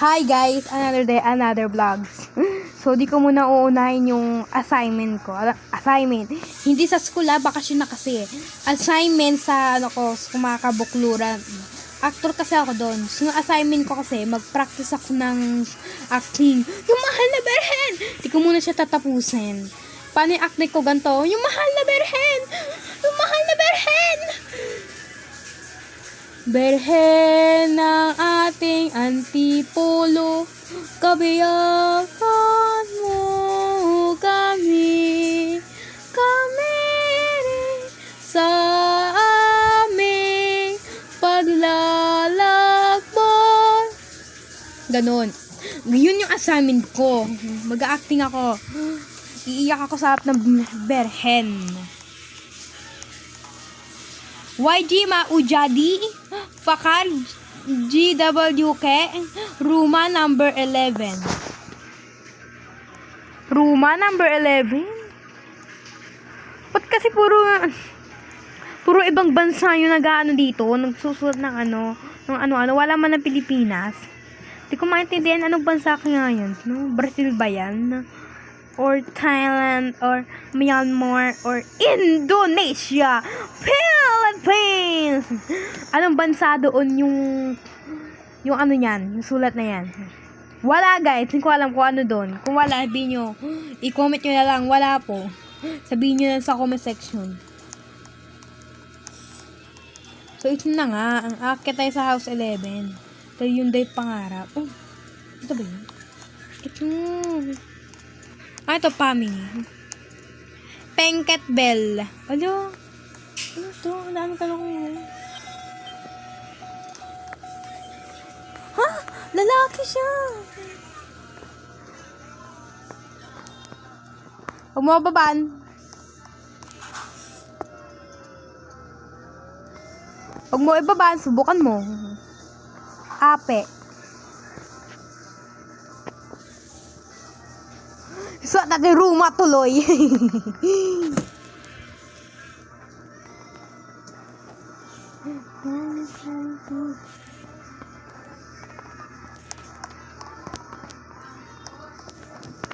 Hi guys! Another day, another vlogs. So, di ko muna uunahin yung assignment ko. Assignment. Hindi sa school bakasyon na kasi. Assignment sa, sa kumakabukluran. Actor kasi ako doon. So, yung assignment ko kasi, mag-practice ako ng acting. Yung mahal na berhen! Di ko muna siya tatapusin. Paano yung acting ko ganito? Yung mahal na berhen! Yung mahal na berhen! Berhen ng ating antipolo, kabayakan mo kami, kami rin sa aming paglalakbay. Ganon. Yun yung assignment ko. Mag-acting ako. Iiyak ako sa harap ng berhen. YG Maujadi, Fakar GWK, Ruma number 11. Ruma number 11? Ba't kasi puro ibang bansa yung nag-ano dito, nagsusulat ng ano, wala man ng Pilipinas. Di ko maintindihan anong bansa kaya yun, no? Brazil ba yan? Or Thailand, or Myanmar, or Indonesia, Philippines. Anong bansa doon yung ano yan, yung sulat na yan? Wala guys, hindi ko alam kung ano doon. Kung wala, sabihin nyo, i-comment nyo na lang, wala po. Sabihin nyo na sa comment section. So, ito na nga, ang aakyat tayo sa house 11. Ito yung day pangarap. Oh, ito ba yun? Ito. Ito, family. Pengket Bell. Ano to? Ano ka lang yun? Ha? Lalaki siya. Huwag mo babaan. Huwag mo ibabaan. Subukan mo. Ape. So, natin Ruma tuloy.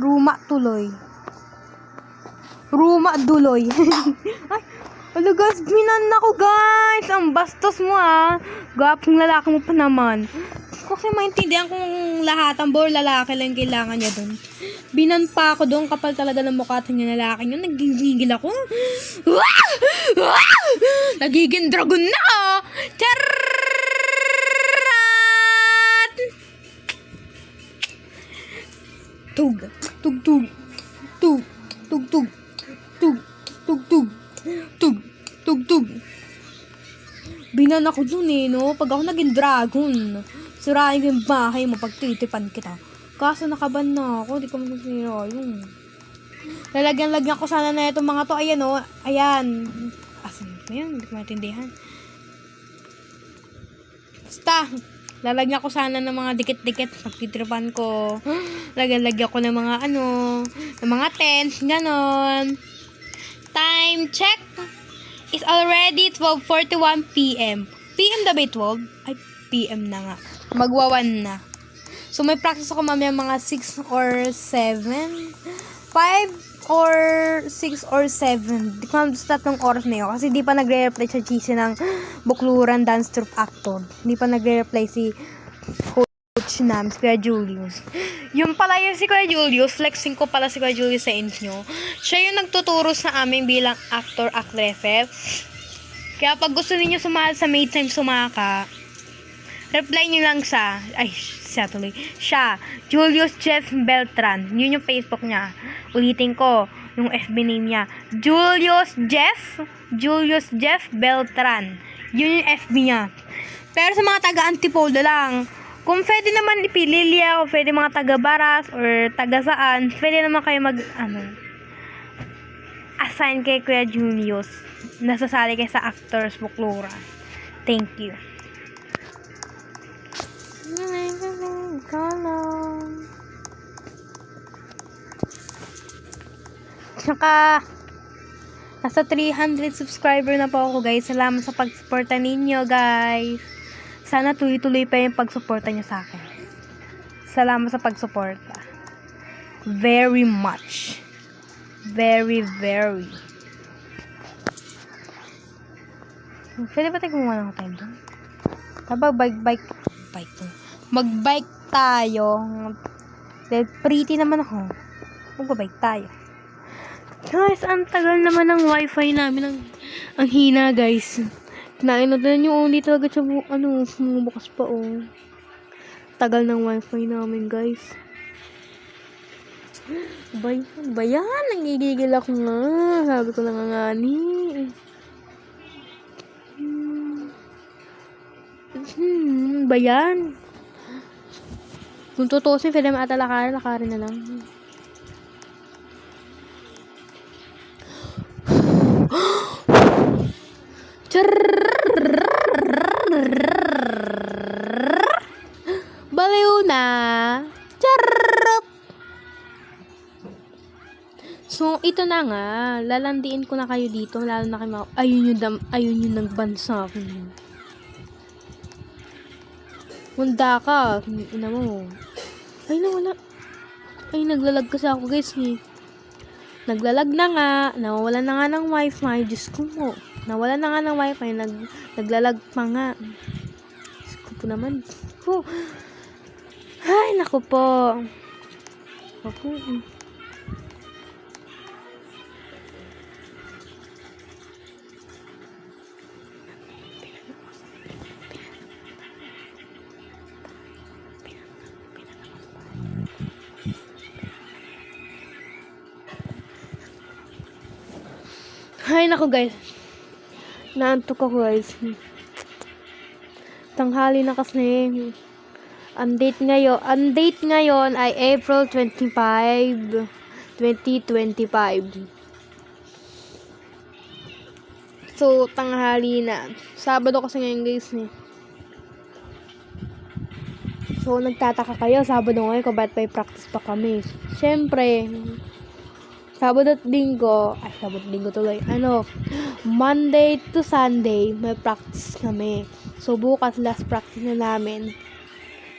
Ruma tuloy. Ruma duloy. Ay, ano guys, minan ako guys. Ang bastos mo Gapong lalaki mo pa naman. Kasi maintindihan kung lahat ang bor lalaki lang kailangan niya doon. Binan pa ako doon kapal talaga ng mukha niya lalaki niya. Nagigigil ako. Nagiging dragon na Charat! Tug. Tug tug. Tug. Tug tug. Tug. Tug tug. Tug. Tug tug. Binan ako doon no? Pag ako naging dragon. Sirain yung bahay mo pag titipan kita. Kaso nakaban na ako. Di ko masasira yun. Lalagyan ko sana na itong mga to. Ayan Ayan. Asan mo yun? Hindi ko maintindihan. Basta. Lalagyan ko sana ng mga dikit-dikit pag titipan ko. Lagyan ko ng mga ng mga tents. Ganon. Time check. It's already 12:41 p.m. PM na ba 12? Ay, PM na nga. Magwa-1 na. So, may practice ako mamaya mga 6 or 7. 5 or 6 or 7. Di ko alam sa tatlong oras na yun. Kasi di pa nagre-reply sa GC ng Bukluran Dance Troupe Actor. Di pa nagre-reply si Coach namin, si Kuya Julius. Yung pala yung si Kuya Julius, flexing ko pala si Kuya Julius sa inyo. Siya yung nagtuturo sa amin bilang actor, actress. Kaya pag gusto niyo sumahal sa May Time Sumaka, reply nyo lang siya, Julius Jeff Beltran. Yun yung Facebook niya. Ulitin ko, yung FB name niya. Julius Jeff Beltran. Yun yung FB niya. Pero sa mga taga-Antipolo lang, kung pwede naman ipililia, o pwede mga taga-Baras, or taga-saan, pwede naman kayo assign kay Kuya Julius. Nasasali kayo sa Actors Bukluran. Thank you. Tsaka nasa 300 subscriber na po ako guys. Salamat sa pagsuporta ninyo guys. Sana tuloy-tuloy pa yung pagsuporta nyo sa akin. Salamat sa pagsuporta. Very much. Very, very. Pwede ba tayo gumawa ng tayo doon? Kapag bike. Mag-bike tayo. Dahil pretty naman ako. Mag-bike tayo. Guys, ang tagal naman ng wifi namin. Ang hina, guys. Nainodan nyo, hindi talaga siya bukas pa, oh. Tagal ng wifi namin, guys. Bayan, nangigigil ako nga. Sabi ko na nga ni. Bayan. Kung tutusin, pwede maata lakarin na lang. Baliw na. So, ito na nga. Lalandiin ko na kayo dito. Lalo na kayo ayun yung nagbansa akin. Hunda ka. Ina mo. Ay, nawala. Ay, naglalag kasi ako, guys. Naglalag na nga. Nawawalan na nga ng wifi. Diyos ko mo. Nawalan na nga ng wifi. Naglalag pa nga. Diyos ko po naman. Ay, naku po. Opo. Ay, naku guys. Naantok ako guys. Tanghali na kasi. Ang date ngayon ay April 25, 2025. So, tanghali na. Sabado kasi ngayon guys. So, nagtataka kayo. Sabado ngayon kung ba't may practice pa kami. Siyempre, Sabado at Linggo tuloy. Monday to Sunday, may practice kami. So, bukas last practice na namin.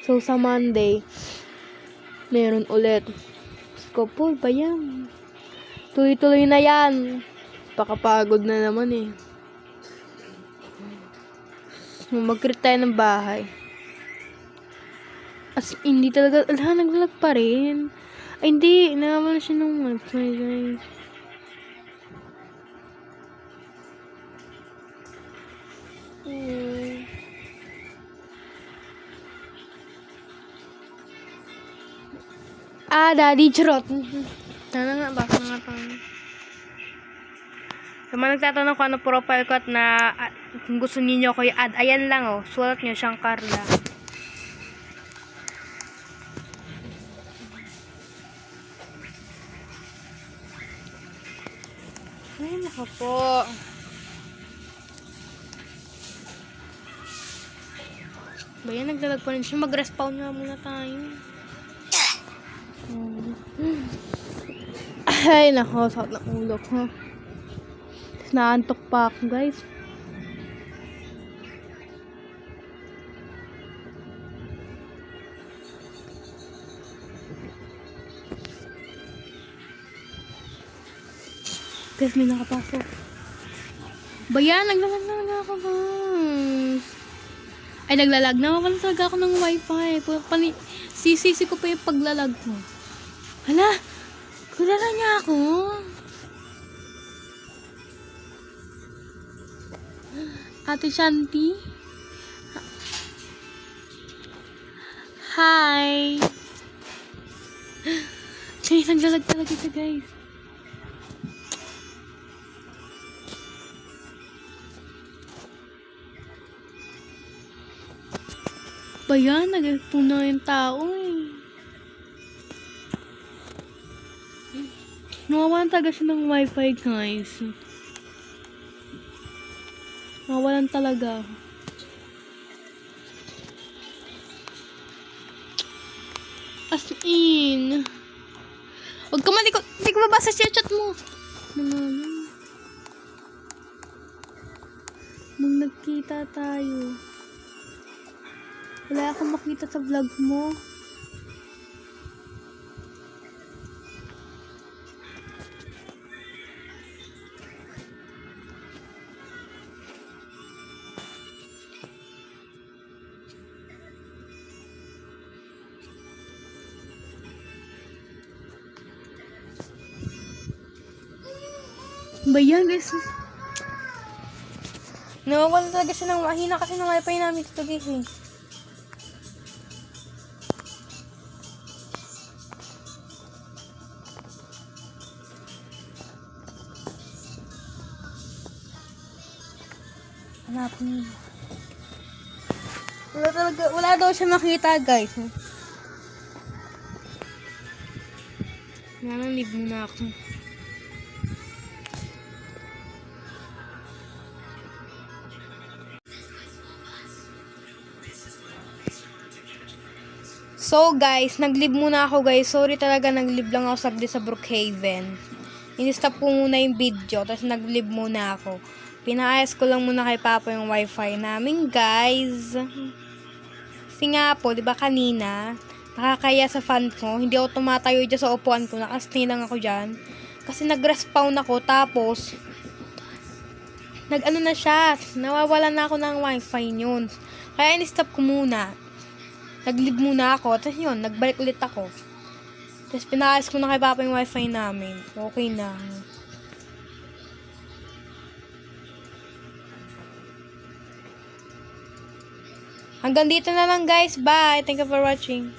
So, sa Monday, meron ulit. Skopol ba yan? Tuloy-tuloy na yan. Pakapagod na naman eh. Mag-create tayo ng bahay. As hindi talaga, naglalag pa rin. Ay, hindi. Nakawala siya nung wifi, guys. Daddy, charot. Sana nga, baka nga tayo. Sa mga nagtatanong ko ano profile ko at kung gusto niyo ko i-add, ayan lang, oh. Sulat niyo siyang Carla. Ay, naka po. Bayan, naglalag pa rin siya. Mag-respawn nga muna tayo. Ay, nako. Sakit na ulo ko. Naantok pa ako, guys. Guys, may nakapasok. Bayan, naglalag na ako, guys. Ay, naglalag na. Wala talaga ako ng wifi. Sisisi ko pa yung paglalag mo. Hala, kilala niya ako. Ate Shanti. Hi. Guys, naglalag talaga ito, guys. Bayan, nagpuna yung tao eh. Nawawalan talaga siya ng wifi, guys. Nawawalan talaga. As in. Huwag ka man, di ko mabasa siya chat mo. Nung nagkita tayo. Wala akong makita sa vlog mo. Ba yan, guys? Nawawalan talaga siya ng mahina kasi ng wifi namin dito, guys, eh. Hanapin. Wala daw siya makita, guys. Nananib muna ako. So guys, nag-live muna ako guys. Sorry talaga, nag-live lang ako saglit sa Brookhaven. In-stop ko muna yung video, tapos nag-live muna ako. Pinaayos ko lang muna kay Papa yung wifi namin guys. Kasi nga po, di ba kanina, nakakaya sa fan ko, hindi ako tumatayo dyan sa upuan ko, nakastay lang ako dyan. Kasi nag-respawn ako, tapos, nag-ano na siya, nawawala na ako ng wifi yun. Kaya in-stop ko muna. Nag-live muna ako, tapos yun, nagbalik ulit ako. Tapos pinaayos ko na kay Papa yung wifi namin. Okay na. Hanggang dito na lang guys. Bye. Thank you for watching.